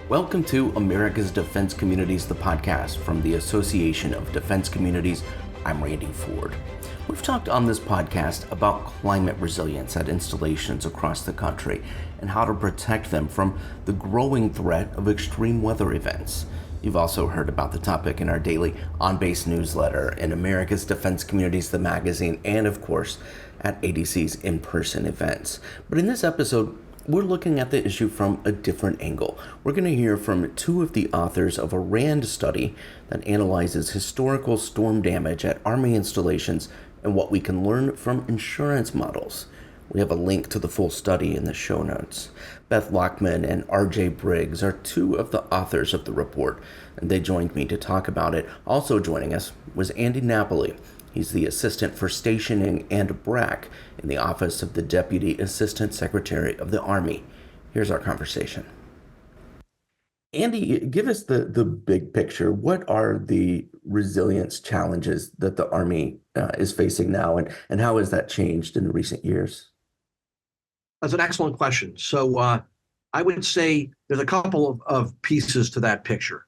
Welcome to America's Defense Communities, the podcast from the Association of Defense Communities. I'm Randy Ford. We've talked on this podcast about climate resilience at installations across the country and how to protect them from the growing threat of extreme weather events. You've also heard about the topic in our daily on-base newsletter, in America's Defense Communities, the magazine, and of course at ADC's in-person events. But in this episode, we're looking at the issue from a different angle. We're going to hear from two of the authors of a RAND study that analyzes historical storm damage at Army installations and what we can learn from insurance models. We have a link to the full study in the show notes. Beth Lachman and Briggs are two of the authors of the report, and they joined me to talk about it. Also joining us was Andy Napoli. He's the Assistant for Stationing and BRAC in the Office of the Deputy Assistant Secretary of the Army. Here's our conversation. Andy, give us the big picture. What are the resilience challenges that the Army is facing now, and how has that changed in the recent years? That's an excellent question. So I would say there's a couple of pieces to that picture.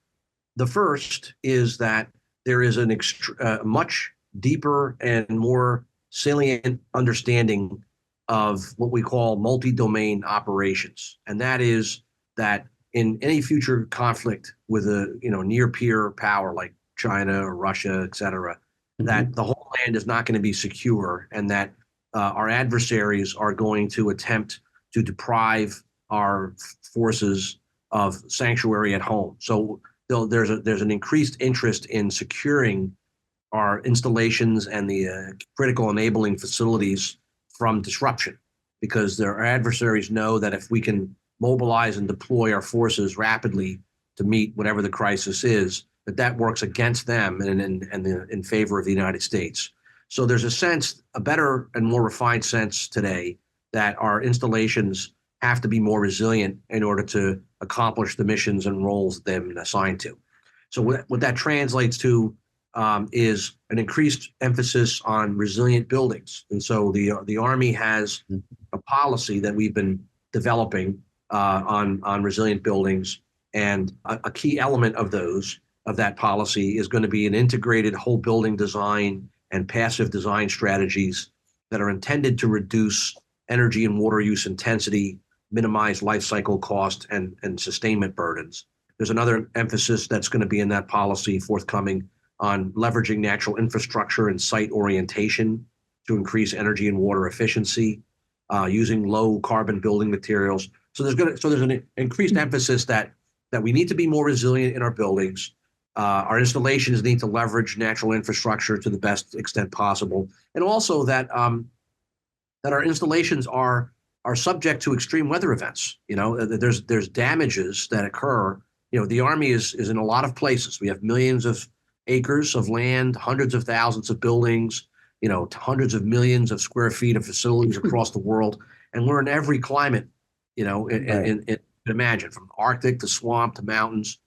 The first is that there is a much deeper and more salient understanding of what we call multi-domain operations. And that is that in any future conflict with a near peer power like China or Russia, et cetera, that the whole land is not going to be secure, and that our adversaries are going to attempt to deprive our forces of sanctuary at home. So there's an increased interest in securing our installations and the critical enabling facilities from disruption, because their adversaries know that if we can mobilize and deploy our forces rapidly to meet whatever the crisis is, that works against them and in favor of the United States. So there's a better and more refined sense today that our installations have to be more resilient in order to accomplish the missions and roles they've been assigned to. So what that translates to is an increased emphasis on resilient buildings. And so the Army has a policy that we've been developing on resilient buildings. And a key element of that policy is going to be an integrated whole building design and passive design strategies that are intended to reduce energy and water use intensity, minimize life cycle cost, and sustainment burdens. There's another emphasis that's going to be in that policy forthcoming on leveraging natural infrastructure and site orientation to increase energy and water efficiency, using low carbon building materials. So there's an increased emphasis that we need to be more resilient in our buildings. Our installations need to leverage natural infrastructure to the best extent possible, and also that our installations are subject to extreme weather events. There's damages that occur. The Army is in a lot of places. We have millions of acres of land, hundreds of thousands of buildings, hundreds of millions of square feet of facilities across the world, and we're in every climate, imagine, from Arctic to swamp to mountains.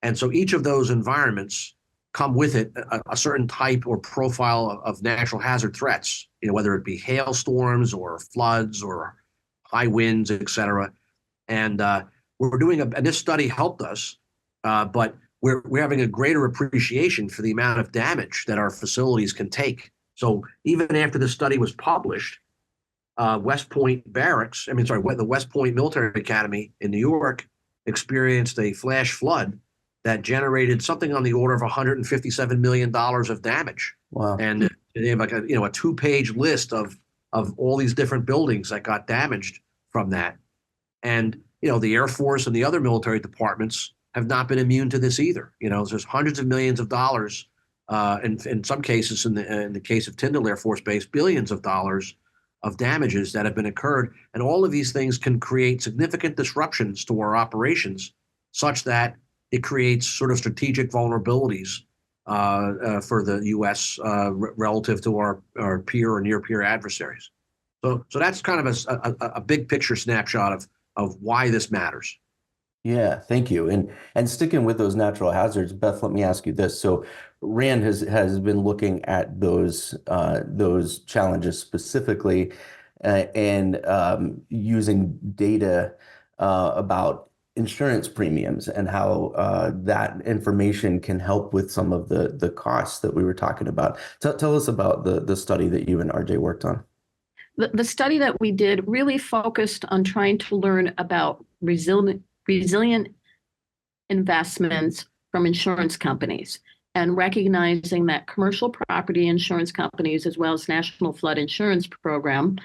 And so each of those environments come with it a certain type or profile of natural hazard threats, whether it be hailstorms or floods or high winds, et cetera. And we're doing and this study helped us, but we're having a greater appreciation for the amount of damage that our facilities can take. So even after the study was published, West Point Barracks, the West Point Military Academy in New York experienced a flash flood that generated something on the order of $157 million of damage. Wow. And they have a 2-page list of all these different buildings that got damaged from that. And, the Air Force and the other military departments have not been immune to this either. There's hundreds of millions of dollars, in some cases, in the case of Tyndall Air Force Base, billions of dollars of damages that have been incurred. And all of these things can create significant disruptions to our operations, such that it creates sort of strategic vulnerabilities for the U.S. Relative to our peer or near peer adversaries. So that's kind of a big picture snapshot of why this matters. Yeah, thank you. And sticking with those natural hazards, Beth, let me ask you this. So RAND has been looking at those challenges specifically, and using data about insurance premiums and how that information can help with some of the costs that we were talking about. Tell us about the study that you and RJ worked on. The study that we did really focused on trying to learn about resilient investments from insurance companies and recognizing that commercial property insurance companies, as well as National Flood Insurance Program,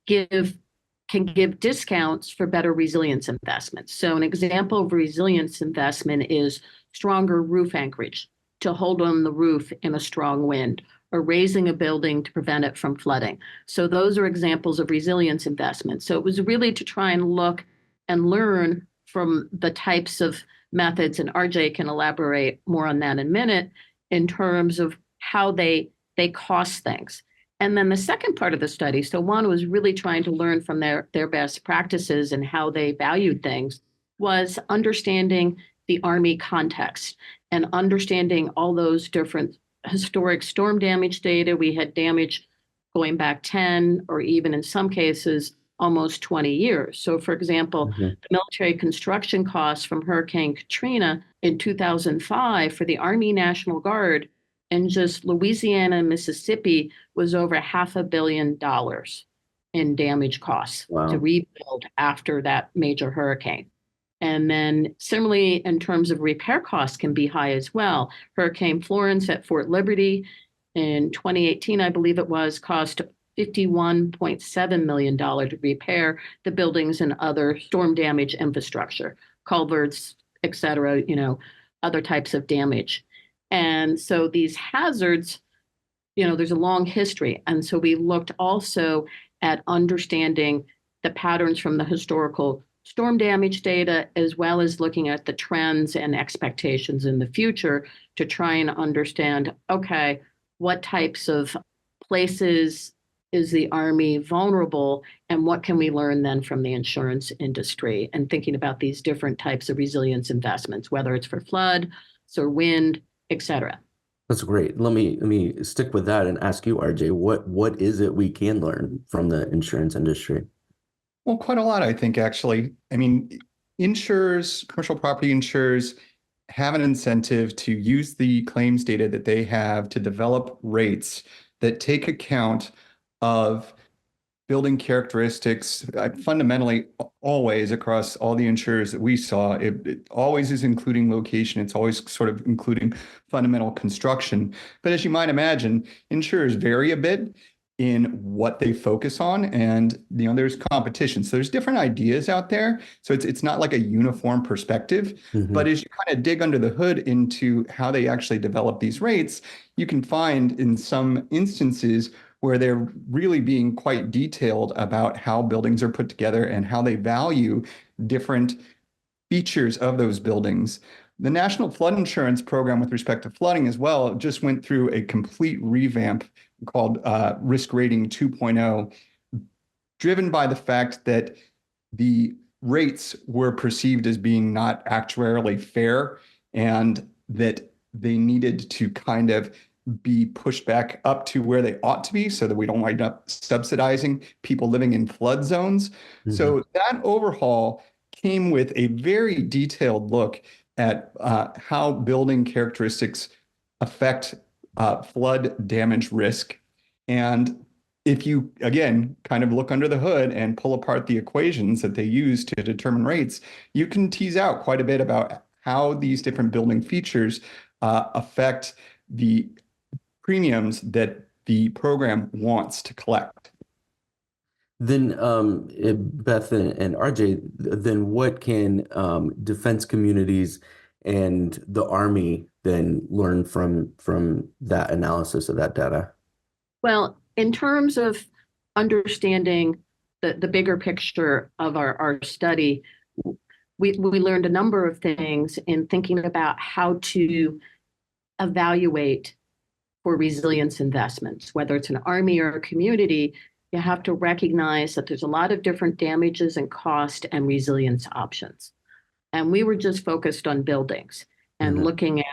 can give discounts for better resilience investments. So an example of resilience investment is stronger roof anchorage to hold on the roof in a strong wind, or raising a building to prevent it from flooding. So those are examples of resilience investments. So it was really to try and look and learn from the types of methods, and RJ can elaborate more on that in a minute, in terms of how they cost things. And then the second part of the study, so one was really trying to learn from their best practices and how they valued things, was understanding the Army context and understanding all those different historic storm damage data. We had damage going back 10 or even in some cases almost 20 years. So for example, the military construction costs from Hurricane Katrina in 2005 for the Army National Guard in just Louisiana and Mississippi was over $500 million in damage costs to rebuild after that major hurricane. And then similarly, in terms of repair costs can be high as well. Hurricane Florence at Fort Liberty in 2018, I believe it was, cost $51.7 million to repair the buildings and other storm damage infrastructure, culverts, et cetera, other types of damage. And so these hazards, there's a long history. And so we looked also at understanding the patterns from the historical storm damage data, as well as looking at the trends and expectations in the future to try and understand, okay, what types of places is the Army vulnerable, and what can we learn then from the insurance industry, and thinking about these different types of resilience investments, whether it's for flood or wind, et cetera. That's great. Let me stick with that and ask you, RJ, what is it we can learn from the insurance industry? Well, quite a lot, I think, actually. I mean, insurers, commercial property insurers, have an incentive to use the claims data that they have to develop rates that take account of building characteristics. Fundamentally, always across all the insurers that we saw, it always is including location. It's always sort of including fundamental construction. But as you might imagine, insurers vary a bit in what they focus on, and there's competition. So there's different ideas out there. So it's not like a uniform perspective, but as you kind of dig under the hood into how they actually develop these rates, you can find in some instances where they're really being quite detailed about how buildings are put together and how they value different features of those buildings. The National Flood Insurance Program with respect to flooding as well just went through a complete revamp called Risk Rating 2.0, driven by the fact that the rates were perceived as being not actuarially fair, and that they needed to kind of be pushed back up to where they ought to be so that we don't wind up subsidizing people living in flood zones. So that overhaul came with a very detailed look at how building characteristics affect flood damage risk. And if you, again, kind of look under the hood and pull apart the equations that they use to determine rates, you can tease out quite a bit about how these different building features affect the premiums that the program wants to collect. Then, Beth and RJ, then what can defense communities and the Army then learn from that analysis of that data? Well, in terms of understanding the bigger picture of our study, we learned a number of things in thinking about how to evaluate for resilience investments, whether it's an Army or a community. You have to recognize that there's a lot of different damages and cost and resilience options. And we were just focused on buildings and looking at,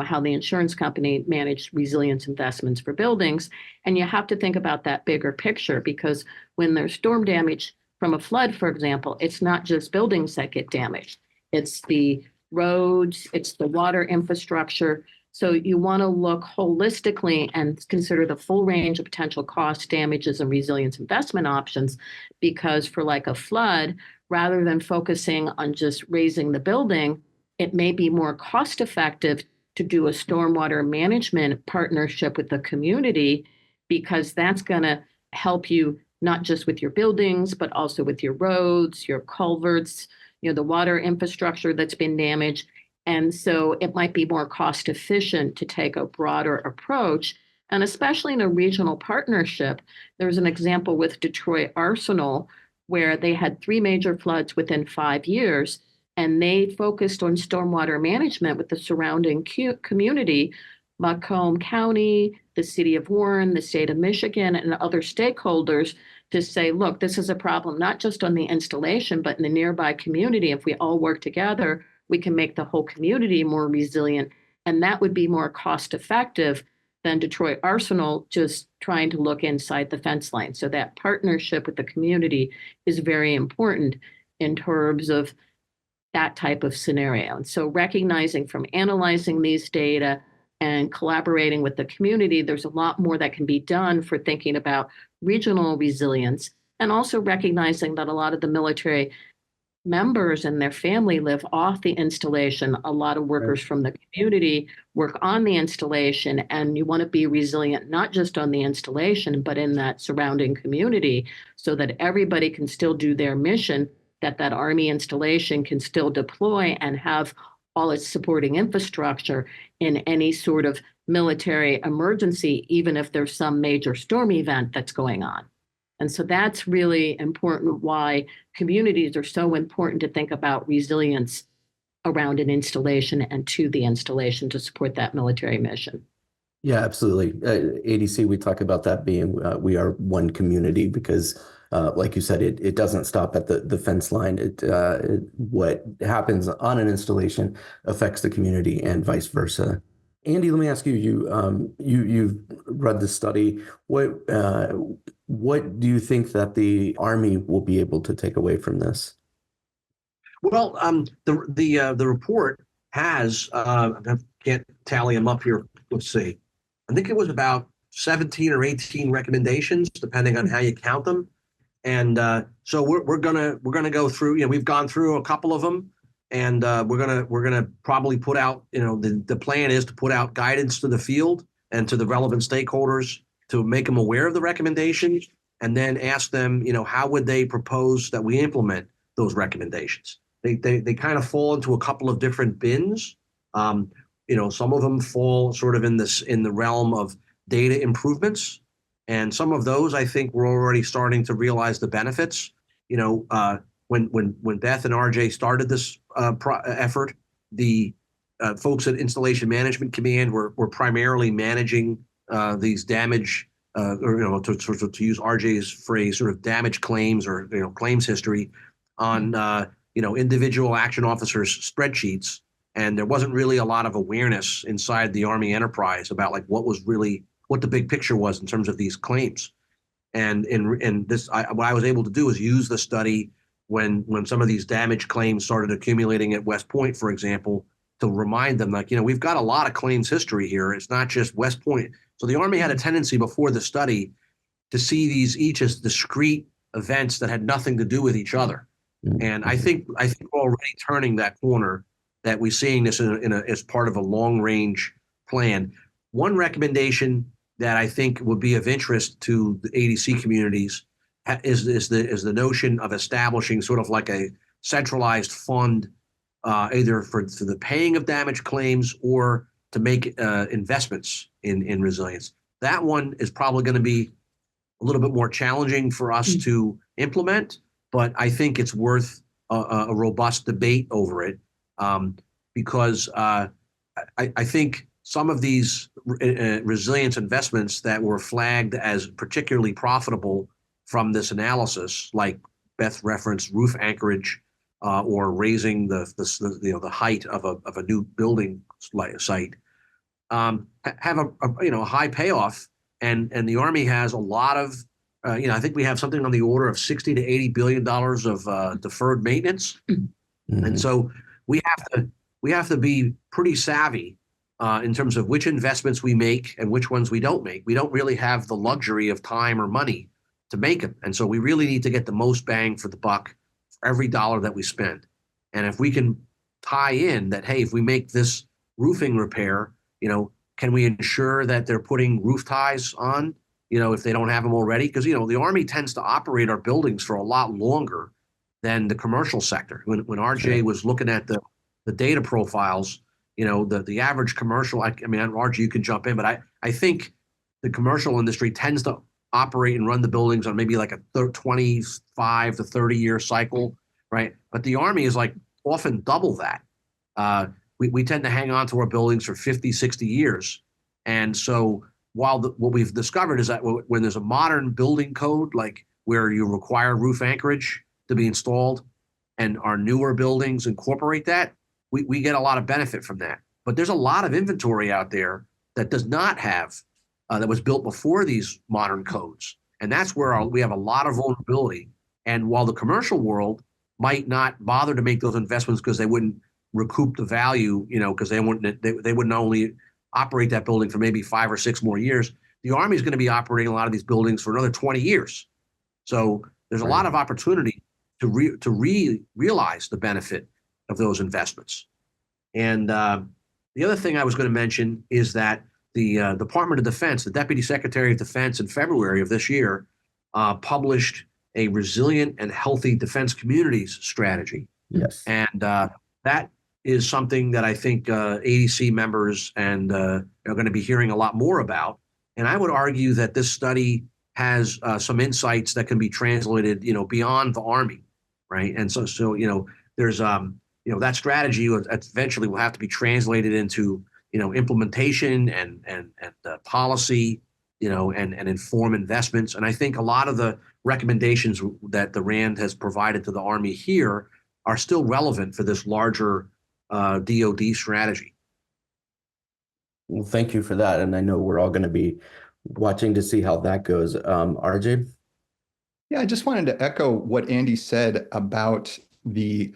how the insurance company managed resilience investments for buildings. And you have to think about that bigger picture, because when there's storm damage from a flood, for example, it's not just buildings that get damaged. it's the roads, it's the water infrastructure. So you want to look holistically and consider the full range of potential costs, damages, and resilience investment options, because for like a flood, rather than focusing on just raising the building, it may be more cost effective to do a stormwater management partnership with the community, because that's going to help you not just with your buildings, but also with your roads, your culverts, the water infrastructure that's been damaged. And so it might be more cost efficient to take a broader approach. And especially in a regional partnership, there's an example with Detroit Arsenal where they had 3 major floods within 5 years, and they focused on stormwater management with the surrounding community, Macomb County, the city of Warren, the state of Michigan, and other stakeholders, to say, look, this is a problem not just on the installation, but in the nearby community. If we all work together, we can make the whole community more resilient. And that would be more cost effective than Detroit Arsenal just trying to look inside the fence line. So that partnership with the community is very important in terms of that type of scenario. And so recognizing from analyzing these data and collaborating with the community, there's a lot more that can be done for thinking about regional resilience, and also recognizing that a lot of the military members and their family live off the installation. A lot of workers from the community work on the installation, and you want to be resilient, not just on the installation, but in that surrounding community, so that everybody can still do their mission, that Army installation can still deploy and have all its supporting infrastructure in any sort of military emergency, even if there's some major storm event that's going on. And so that's really important, why communities are so important to think about resilience around an installation and to the installation to support that military mission. Yeah, absolutely. ADC, we talk about that being, we are one community, because like you said, it doesn't stop at the fence line. What happens on an installation affects the community and vice versa. Andy, let me ask you, you've read the study. What do you think that the Army will be able to take away from this? Well, the report has, I can't tally them up here. Let's see. I think it was about 17 or 18 recommendations, depending on how you count them. And so we're gonna go through. We've gone through a couple of them, and we're gonna probably put out. The plan is to put out guidance to the field and to the relevant stakeholders to make them aware of the recommendations, and then ask them, how would they propose that we implement those recommendations. They kind of fall into a couple of different bins. Some of them fall sort of in the realm of data improvements. And some of those, I think, we're already starting to realize the benefits. When Beth and RJ started this effort, the folks at Installation Management Command were primarily managing these damage, or to use RJ's phrase, sort of damage claims or claims history on individual action officers' spreadsheets, and there wasn't really a lot of awareness inside the Army enterprise about what the big picture was in terms of these claims. And what I was able to do is use the study when some of these damage claims started accumulating at West Point, for example, to remind them, we've got a lot of claims history here. It's not just West Point. So the Army had a tendency before the study to see these each as discrete events that had nothing to do with each other. And I think we're already turning that corner, that we're seeing this as part of a long range plan. One recommendation that I think would be of interest to the ADC communities is the notion of establishing sort of like a centralized fund, either for the paying of damage claims or to make investments in resilience. That one is probably going to be a little bit more challenging for us to implement, but I think it's worth a robust debate over it, because I think some of these resilience investments that were flagged as particularly profitable from this analysis, like Beth referenced roof anchorage, or raising the height of a new building site, have a high payoff, and the Army has a lot of I think we have something on the order of $60 to $80 billion of deferred maintenance, and so we have to be pretty savvy in terms of which investments we make and which ones we don't make. We don't really have the luxury of time or money to make them, and so we really need to get the most bang for the buck for every dollar that we spend. And if we can tie in that, hey, if we make this roofing repair, can we ensure that they're putting roof ties on, if they don't have them already? Because, the Army tends to operate our buildings for a lot longer than the commercial sector. When RJ was looking at the data profiles, the average commercial, I mean, RJ, you can jump in, but I think the commercial industry tends to operate and run the buildings on maybe like a 25 to 30-year cycle, right? But the Army is like often double that. We tend to hang on to our buildings for 50, 60 years. And so while what we've discovered is that when there's a modern building code, like where you require roof anchorage to be installed, and our newer buildings incorporate that, we get a lot of benefit from that. But there's a lot of inventory out there that does not have, that was built before these modern codes. And that's where we have a lot of vulnerability. And while the commercial world might not bother to make those investments because they wouldn't recoup the value, because they wouldn't only operate that building for maybe 5 or 6 more years, the Army is going to be operating a lot of these buildings for another 20 years. So there's a lot of opportunity to realize the benefit of those investments. And the other thing I was going to mention is that the Department of Defense, the Deputy Secretary of Defense, in February of this year, published a resilient and healthy defense communities strategy. Yes. And that is something that I think ADC members and are going to be hearing a lot more about. And I would argue that this study has some insights that can be translated, beyond the Army, right? And so there's that strategy eventually will have to be translated into implementation and policy, and inform investments. And I think a lot of the recommendations that the RAND has provided to the Army here are still relevant for this larger DoD strategy. Well, thank you for that. And I know we're all going to be watching to see how that goes. RJ? Yeah, I just wanted to echo what Andy said about the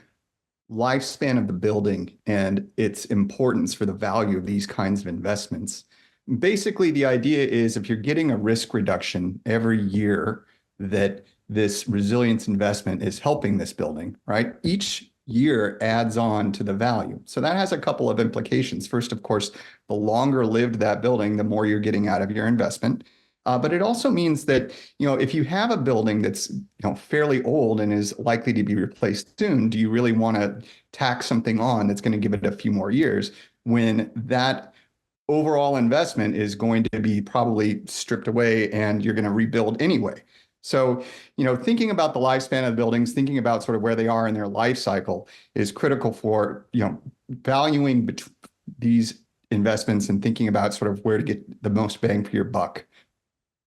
lifespan of the building and its importance for the value of these kinds of investments. Basically, the idea is if you're getting a risk reduction every year, that this resilience investment is helping this building, right? Each year adds on to the value. So that has a couple of implications. First, of course, the longer lived that building, the more you're getting out of your investment. But it also means that, if you have a building that's, fairly old and is likely to be replaced soon, do you really want to tack something on that's going to give it a few more years when that overall investment is going to be probably stripped away and you're going to rebuild anyway? So, thinking about the lifespan of buildings, thinking about sort of where they are in their life cycle is critical for, valuing these investments and thinking about sort of where to get the most bang for your buck.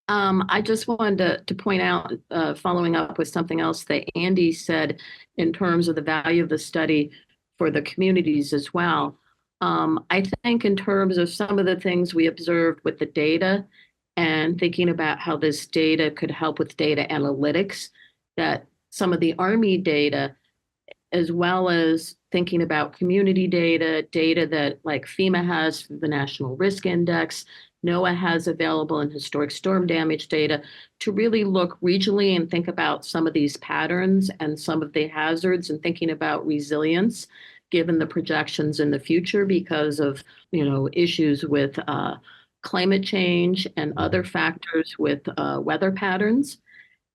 I just wanted to point out, following up with something else that Andy said in terms of the value of the study for the communities as well. I think in terms of some of the things we observed with the data and thinking about how this data could help with data analytics, that some of the Army data, as well as thinking about community data that like FEMA has for the National Risk Index, NOAA has available in historic storm damage data, to really look regionally and think about some of these patterns and some of the hazards and thinking about resilience given the projections in the future because of, issues with climate change and other factors with weather patterns,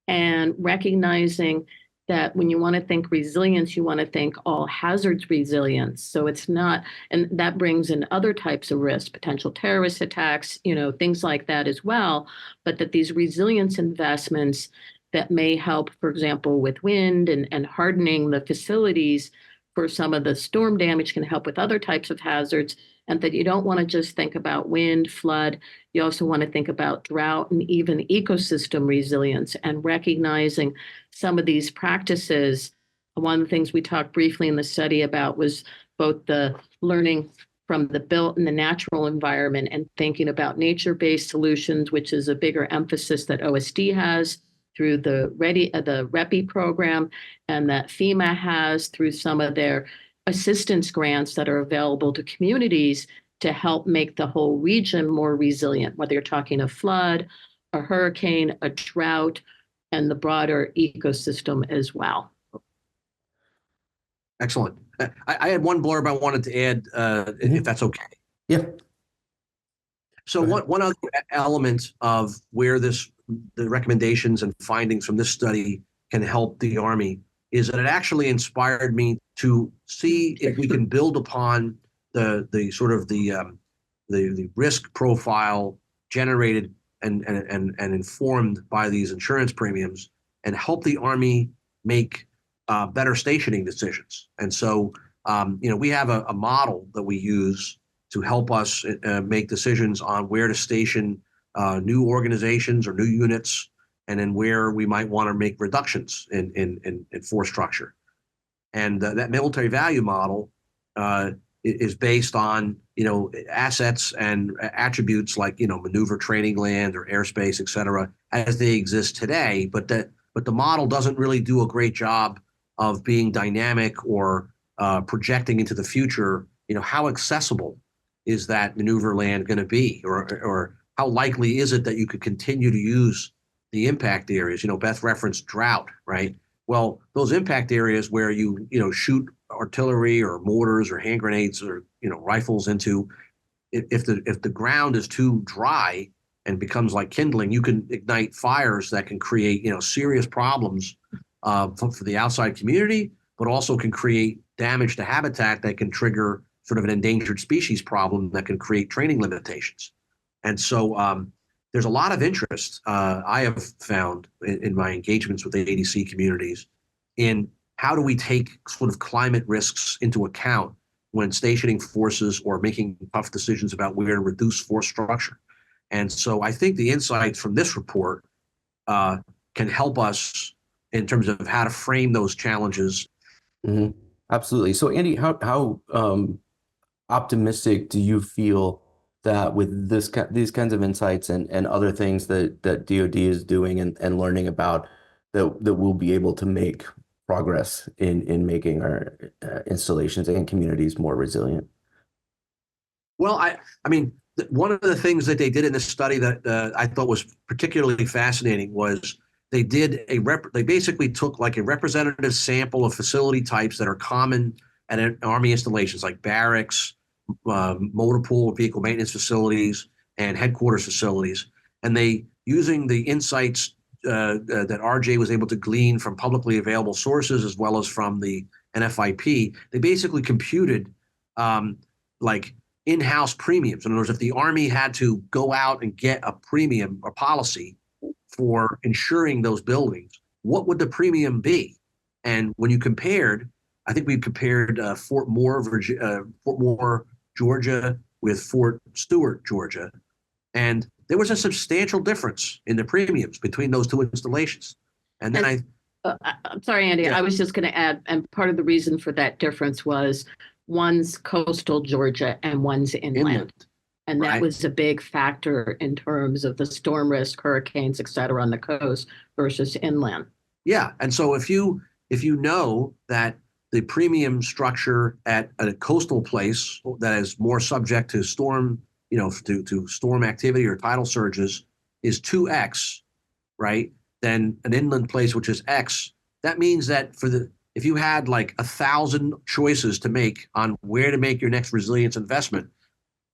and recognizing that when you want to think resilience, you want to think all hazards resilience. So it's not, and that brings in other types of risk, potential terrorist attacks, things like that as well. But that these resilience investments that may help, for example, with wind and hardening the facilities for some of the storm damage can help with other types of hazards. And that you don't want to just think about wind, flood. You also want to think about drought and even ecosystem resilience, and recognizing some of these practices. One of the things we talked briefly in the study about was both the learning from the built and the natural environment and thinking about nature-based solutions, which is a bigger emphasis that OSD has through the REPI program, and that FEMA has through some of their assistance grants that are available to communities to help make the whole region more resilient, whether you're talking a flood, a hurricane, a drought, and the broader ecosystem as well. Excellent. I had one blurb I wanted to add, if that's okay. Yeah. So one other element of where the recommendations and findings from this study can help the Army is that it actually inspired me to see if we can build upon the risk profile generated and informed by these insurance premiums, and help the Army make better stationing decisions. And so, we have a model that we use to help us make decisions on where to station new organizations or new units, and then where we might want to make reductions in force structure. And that military value model is based on assets and attributes like maneuver training land or airspace, et cetera, as they exist today. But the model doesn't really do a great job of being dynamic or projecting into the future. How accessible is that maneuver land going to be, or how likely is it that you could continue to use the impact areas? Beth referenced drought, right? Well, those impact areas where you shoot artillery or mortars or hand grenades or rifles into, if the ground is too dry and becomes like kindling, you can ignite fires that can create serious problems for the outside community, but also can create damage to habitat that can trigger sort of an endangered species problem that can create training limitations. And so there's a lot of interest I have found in my engagements with the ADC communities in how do we take sort of climate risks into account when stationing forces or making tough decisions about where to reduce force structure. And so I think the insights from this report can help us in terms of how to frame those challenges. Mm-hmm. Absolutely. So Andy, how optimistic do you feel that with these kinds of insights and other things that DoD is doing and learning about, that we'll be able to make progress in making our installations and communities more resilient? Well, I mean, one of the things that they did in this study that I thought was particularly fascinating was they basically took like a representative sample of facility types that are common at Army installations like barracks, motor pool, vehicle maintenance facilities, and headquarters facilities. And they, using the insights that RJ was able to glean from publicly available sources as well as from the NFIP, they basically computed like in-house premiums. In other words, if the Army had to go out and get a premium or policy for insuring those buildings, what would the premium be? And when you compared, I think we compared Fort Moore, Georgia with Fort Stewart, Georgia, and there was a substantial difference in the premiums between those two installations. And then I'm sorry, Andy, Yeah. I was just going to add, and part of the reason for that difference was one's coastal Georgia and one's inland. And that Right. was a big factor in terms of the storm risk, hurricanes, et cetera, on the coast versus inland. Yeah, and so if you know that the premium structure at a coastal place that is more subject to storm, to storm activity or tidal surges is 2x, right? Then an inland place which is X, that means that if you had like 1,000 choices to make on where to make your next resilience investment,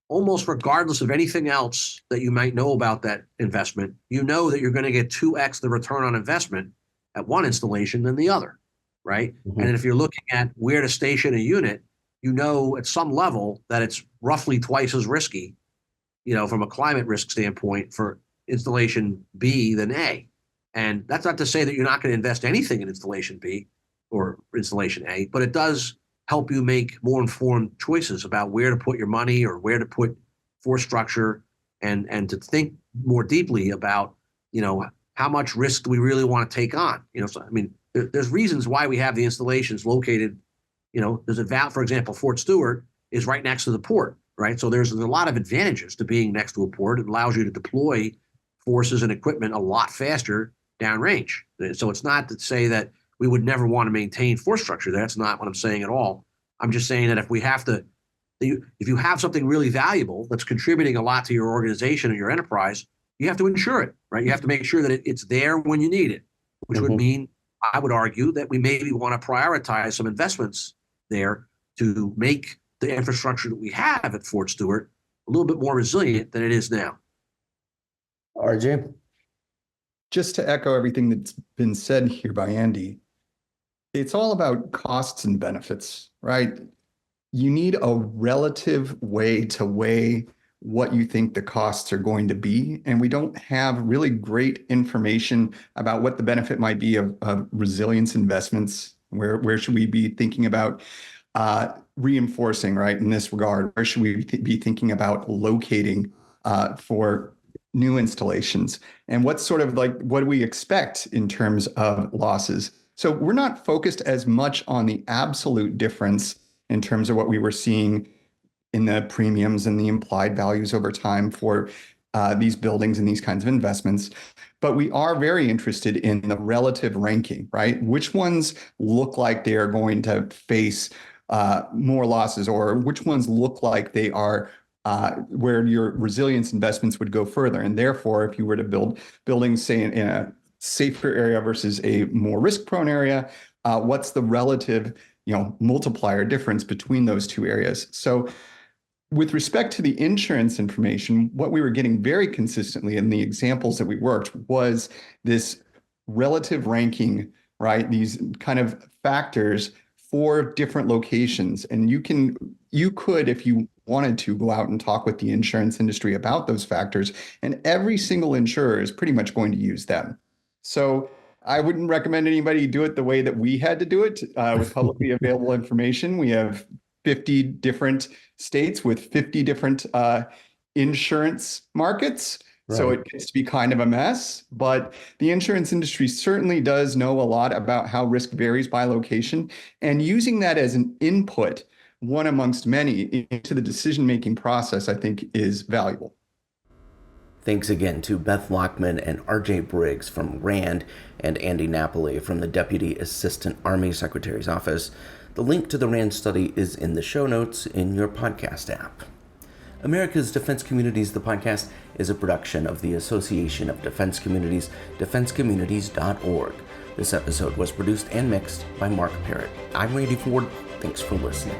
almost regardless of anything else that you might know about that investment, you know that you're going to get 2x the return on investment at one installation than the other, right? Mm-hmm. And if you're looking at where to station a unit, at some level that it's roughly twice as risky, from a climate risk standpoint for installation B than A. And that's not to say that you're not going to invest anything in installation B or installation A, but it does help you make more informed choices about where to put your money or where to put force structure, and to think more deeply about, how much risk do we really want to take on? There's reasons why we have the installations located, for example, Fort Stewart is right next to the port, right? So there's a lot of advantages to being next to a port. It allows you to deploy forces and equipment a lot faster downrange. So it's not to say that we would never want to maintain force structure. That's not what I'm saying at all. I'm just saying that if you have something really valuable that's contributing a lot to your organization and your enterprise, you have to insure it, right? You have to make sure that it's there when you need it, which would mean, I would argue, that we maybe want to prioritize some investments there to make the infrastructure that we have at Fort Stewart a little bit more resilient than it is now. RJ? Just to echo everything that's been said here by Andy, it's all about costs and benefits, right? You need a relative way to weigh what you think the costs are going to be. And we don't have really great information about what the benefit might be of resilience investments. Where should we be thinking about reinforcing, right, in this regard? Where should we be thinking about locating for new installations? And what's sort of like, what do we expect in terms of losses? So we're not focused as much on the absolute difference in terms of what we were seeing in the premiums and the implied values over time for these buildings and these kinds of investments. But we are very interested in the relative ranking, right? Which ones look like they are going to face more losses, or which ones look like they are where your resilience investments would go further. And therefore, if you were to build buildings, say, in a safer area versus a more risk-prone area, what's the relative multiplier difference between those two areas? So with respect to the insurance information, what we were getting very consistently in the examples that we worked was this relative ranking, right? These kind of factors for different locations. And you could, if you wanted to, go out and talk with the insurance industry about those factors, and every single insurer is pretty much going to use them. So I wouldn't recommend anybody do it the way that we had to do it with publicly available information. We have 50 different states with 50 different insurance markets. Right. So it gets to be kind of a mess, but the insurance industry certainly does know a lot about how risk varies by location, and using that as an input, one amongst many, into the decision-making process, I think is valuable. Thanks again to Beth Lachman and RJ Briggs from RAND and Andy Napoli from the Deputy Assistant Army Secretary's Office. The link to the RAND study is in the show notes in your podcast app. America's Defense Communities, the podcast, is a production of the Association of Defense Communities, defensecommunities.org. This episode was produced and mixed by Mark Parrott. I'm Randy Ford. Thanks for listening.